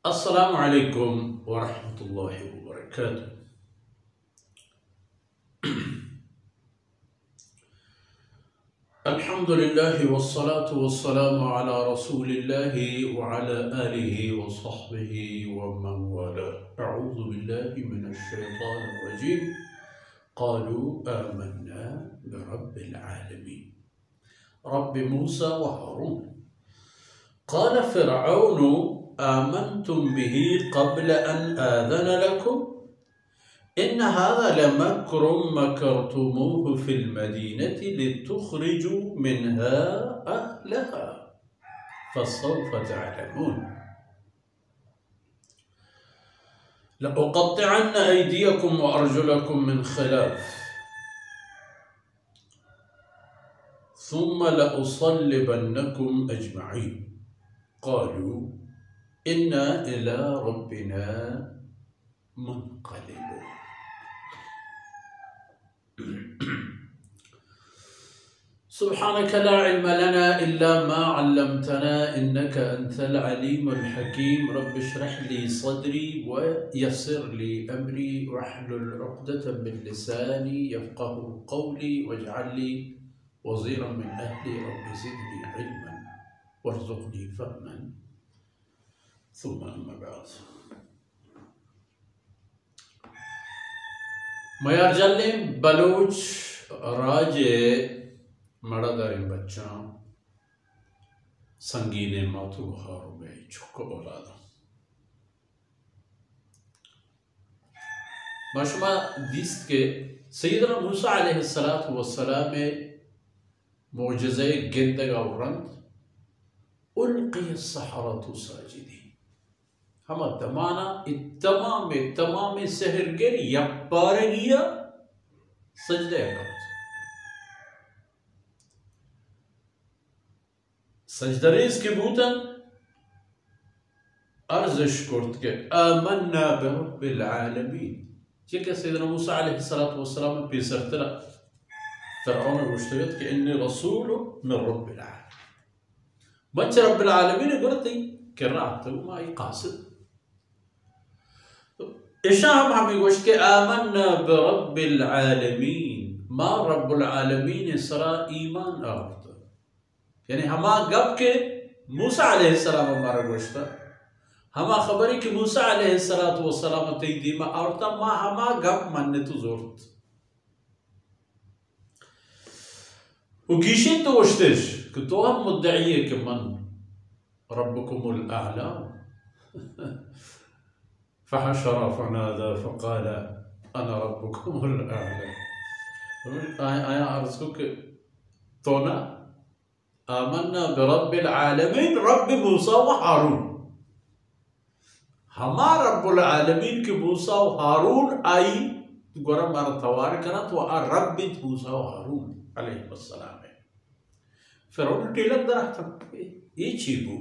अस्सलामु अलैकुम वरहमतुल्लाहि वबरकातुह। अल्हम्दुलिल्लाहि वस्सलातु वस्सलामु अला रसूलिल्लाहि व अला आलिहि व सहबिहि व मन वाला। अऊज़ु बिल्लाहि मिनश शैतानिर रजीम। क़ालू आमन्ना बिरब्बिल आलमीन रब्बि मूसा व हारून। क़ाल फ़िरऔनु आमन्तुम बिही क़ब्ल अन आज़न लकुम इन्न हाज़ा लमक्रुम मकरतुमूहु फ़िल मदीनति लितुख़रिजू मिन्हा अह्लहा फ़सौफ़ तअलमून। लअक़त्तिअन्न अयदियकुम व अर्जुलकुम मिन ख़िलाफ़ सुम्म लअुसल्लिबन्नकुम अजमईन। क़ालू इन्ना इला रब्बिना मुन्क़लिबून। सुब्हानक ला इल्म लना इल्ला मा अल्लमतना इन्नका अंतल अलीमुल हकीम। रब्बि इश्रह ली सदरी व यस्सिर ली अमरी वहलुल उक़दतम मिन लिसानी यफ़क़हू क़ौली वजअल ली वज़ीरन मिन अहली रब्बि ज़िदनी इल्मन वरज़ुक़नी फ़हमन सुम्मा अम्मा बअद। मयारजल्ले बलूच राजे मड़ादारी बच्चा संगीने माथु बुखारों में छुक औलादा मशमा दिस्त के सैयदना मूसा अलैहिस्सलातु वस्सलाम में मोजज़े गिंदगा रंद उल्क़िय सहरतु साजिदीन। हम तमाना तमाम सहरगिर यप्पारगिया सजदे करत सजदरेज के बूतन अर्जिश कुर्त के आमन्ना बिरब्बिल आलमीन। ये के सैयदना मूसा अलैहिस्सलातु वस्सलाम पेसरतला फ़िरऔन गुश्तगत के इन्नी रसूल मिन रब्बिल आलमीन। बच्चे रब्बिल आलमीन गुरती किरात माई कासिद इशा हमें गोश्त के आमन्ना बिरब्बिल आलमीन। मा रब्बुल आलमीन सरा ईमान आर्त यानी हमा गप के मूसा अलैहिस्सलाम हमारा गोश्ता हमा खबरी कि मूसा अलैहिस्सलातु वस्सलाम तईदीमा औरता मा हमा गप मानने तो जोरत वकीशे तो वश्तेश कि तो हम मुद्दई है कि मन रब्बुकुमुल आला फहशर फनादा फक़ाल अना रब्बुकुमुल आला। आया अर्ज़ को कि तो ना आमन्ना बिरब्बिल आलमीन रब्बि मूसा व हारून। हमा रब्बुल आलमीन के मूसा व हारून आई गोरा मारा तवार करा तो आ रब्बि मूसा व हारून अलैहिस्सलाम है। फ़िरऔन टेलक दरख्त ये चीबू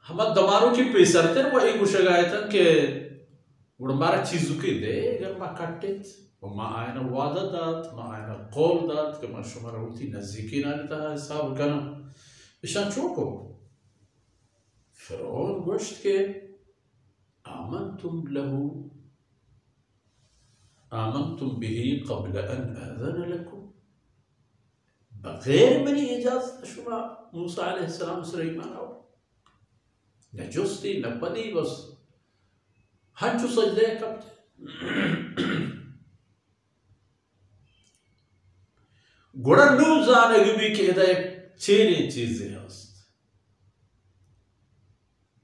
हम दमारों की पेसरते वो एक उशगायतन के गुड़मारा चीज़ों के दे अगर मा काटेत वमा आयना वादा दात मा आयना कौल दात के मा शुमारा होती नज़दीकी ना लेता है हिसाब करना इशान चोको। फ़िरऔन गोश्त के आमन्तुम बिही क़ब्ल अन आज़न लकुम बगैर मेरी इजाज़त शुमा मूसा अलैहिस्सलाम से ईमान आओ न जुस्ती न पदी बस हंचु सजदे कब गुड़ा नू जानगी भी के हिदायत चेरी चीजें हस्त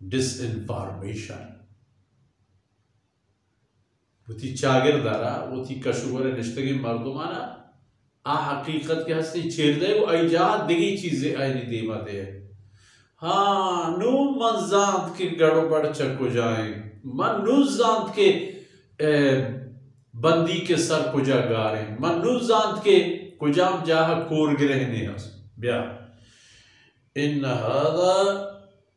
डिसइंफॉर्मेशन वती चागिर दारा वती कशुवर निश्तगी मर्दुमाना आ हकीकत के हस्ती चेर दे वो ऐजाद दिगी चीजें आईनी दीमा दे। हाँ नू मंजात के गड़बड़ चको जाए मन नू जानत के बंदी के सर कुजा गारे मन नू जानत के कुजाम जाह कोर गिरहने ब्या इन हादा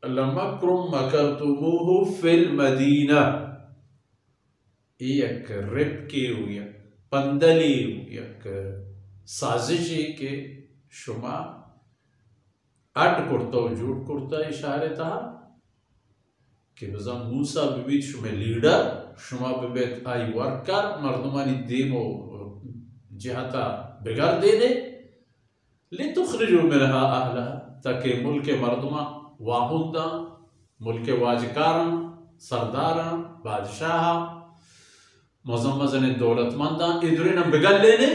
लमक्रुम मकरतुमूहु फिल मदीना। एक रिप के एक पंदली एक साजिशी के शुमा अट कुर्ता झूठ कुर्ता इशारे था कि बज़म मूसा बिबित शुमे लीडर शुमा बिबित आई वर्कर मर्दमानी देमो जिहाता बिगाड़ दे दे लितुखरिजू मिनहा अहलहा ताकि मुल्क मर्दमा वाहुंदा मुल्क वाजकारा सरदारा बादशाह मजम्मजन दौलतमंदा इधर न बिगड़ लेने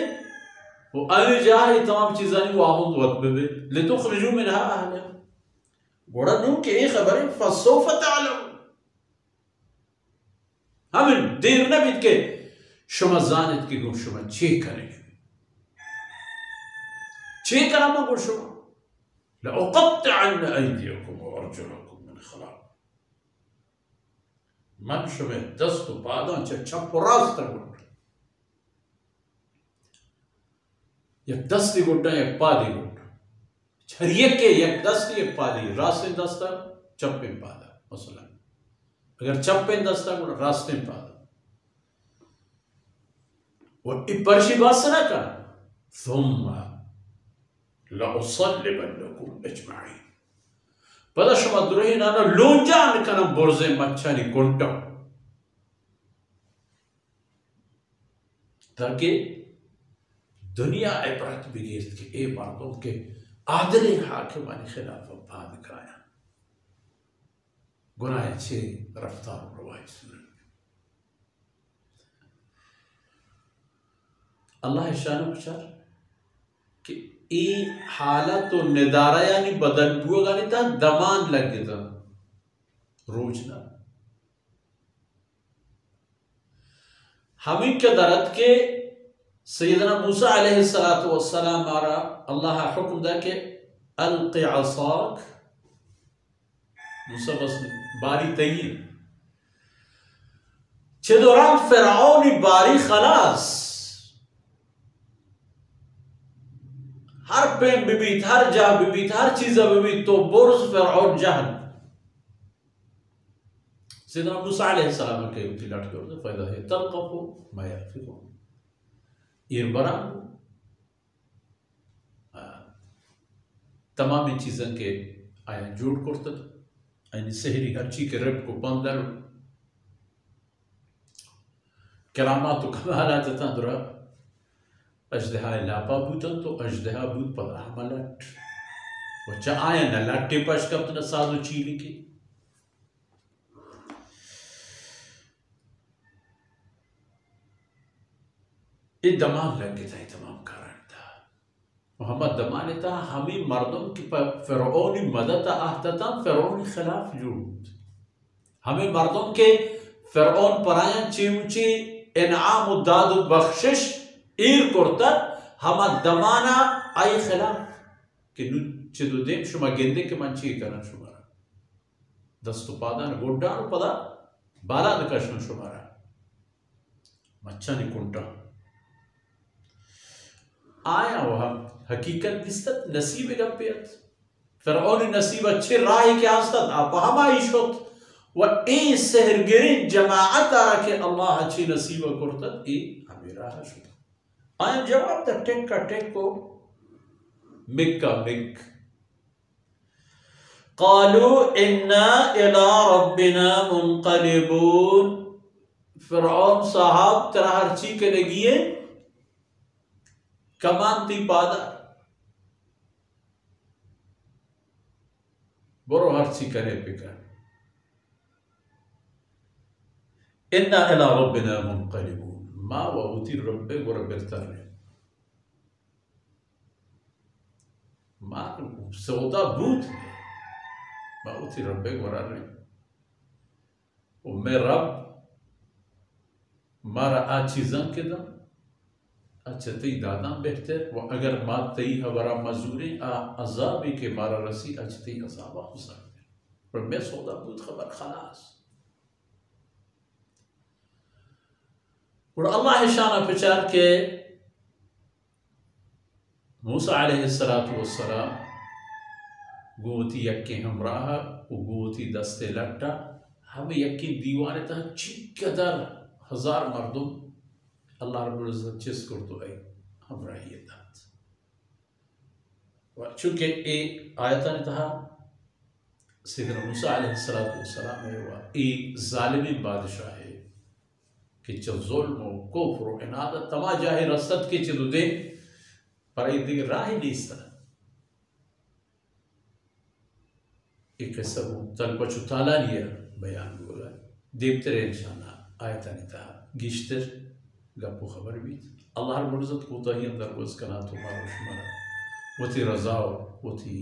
वो अरे जाए तमाम चीज़ानी वाहुंद वक्त बिबे लितुखरिजू मिनहा अहलहा गोड़ा नू के खबर फसौफ तअलम हम देर न बित के शुमा जानत की गो शुमा चे करे चे करा मा गो शुमा लअक़त्तअन्न अयदियकुम व अर्जुलकुम मिन खिलाफ मन शुमे दस्त पादा चे छपुरास्त गुट एक दस्ती गुट्टा एक पादी गुट छरियक के एक दस्ती एक पादी रास्ते दस्ता चप्पे पादा मसलन अगर चप्पे दस्ता गुट रास्ते पादा वो इपर्शी बात ना कर थुम्मा लउसल्लिबन्नकुम अजमईन पदा शुमा दुरही नाना लोंजान कनम बोरजे मच्छानी कुंटा ताकि दुनिया इबरत बिगेस्त के ए मर्दों के आदले हाकिमानी खिलाफ बाद कराया गुनाह छे रफ्तार रवाई सूरत अल्लाह शान बचार कि ई हालत तो निदारा यानी बदल बुआ गानी था दमान लग गया रोज ना हमें के दरद के सैयदना मूसा अलैहिस्सलातु वस्सलाम मारा अल्लाह हुक्म दा के अलक़ि असाक मूसा बस बारी तई छे दौरान फिरौनी बारी खलास हर पेन बिबीत हर जा बिबीत हर चीज़ बिबीत तो बुर्ज फिरौन जहन सैयदना मूसा अलैहिस्सलाम के उठी लट कर फायदा है तलक़फु मा यफ़िकुन इरबरा तमाम चीज़न के आया जोड़ करता यानी सहरी हर्ची के रब को बंदर करामात तो कमालात तंदरा अजदहा लापा बूतन तो अजदहा बूत पदा हमलट वच्चा आया न लट्टे पश कब न साधु चीली की ये दमान लग गया था तमाम कारण था मोहम्मद दमाने था हमें मर्दों की फिरौनी मदद आहता फिरौनी खिलाफ जुट हमें मर्दों के फिरौन पराया चीमची इनाम दाद बख्शिश ईर करता हम दमाना आई खिलाफ कि चिदु देम शुमा गेंदे के मंची करना शुमारा दस्तु पादा गोड्डा पदा बाला नकशन शुमारा मच्छा निकुंटा आया वह हकीकत दिस्तत नसीब गपियत फिरौनी नसीब अच्छे राय के आस्तत आप हम आइशोत व ए सहरगिरी जमाअत रखे अल्लाह अच्छी नसीब करतत ए हमेरा हशुत आया जवाब द टेक का टेक को मिक का मिक क़ालू इन्ना इला रब्बिना मुनक़लिबून फिरौन साहब तेरा हर चीज के लगिए कमानती पादा बरो हर्ची करे पिका इन्ना इला रब्बिना मुनक़लिबून मा वउती रब्बे गुरबिरतने मा सौदा बूत मा उती रब्बे गुरने उम्मे रब मारा आचीज़न के दम अच्छा तई दादा बेहतर वो अगर मात तई हमारा मजूरी अजाबी के मारा रसी अच्छा तई अजाबा हो सकते पर मैं सौदा बूत खबर खलास और अल्लाह शाना प्रचार के मूसा अलैहिस्सलातु वस्सलाम गोती यक्के हमराह गोती दस्ते लट्टा हमें यक्की दीवाने तह चिकदर हजार मर्दुम अल्लाह रब्बुल इज्जत चेस करतो है हमराहियत चूंकि ए आयता ने कहा सैयदना मूसा अलैहिस्सलाम है वह एक ज़ालिम बादशाह है कि च ज़ुल्म कुफ्र इनादत तमा जाहि रसद के चलुदे पर इदी राह नीस्ता एक सब तल पचु तालानिया बयान बोला देवतरे इंशाना आयतानिता गिश्तर गप्पो खबर भी अल्लाह रब्बुल इज़्ज़त को तो ही अंदर वज़ कना तुम्हारा शुमारा वती रज़ा वती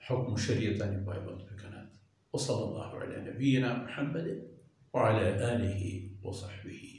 हुक्म शरीयतानि पायबंद बकनात वसल्लल्लाहु अला नबीना मुहम्मद व अला आलिहि व सहबिही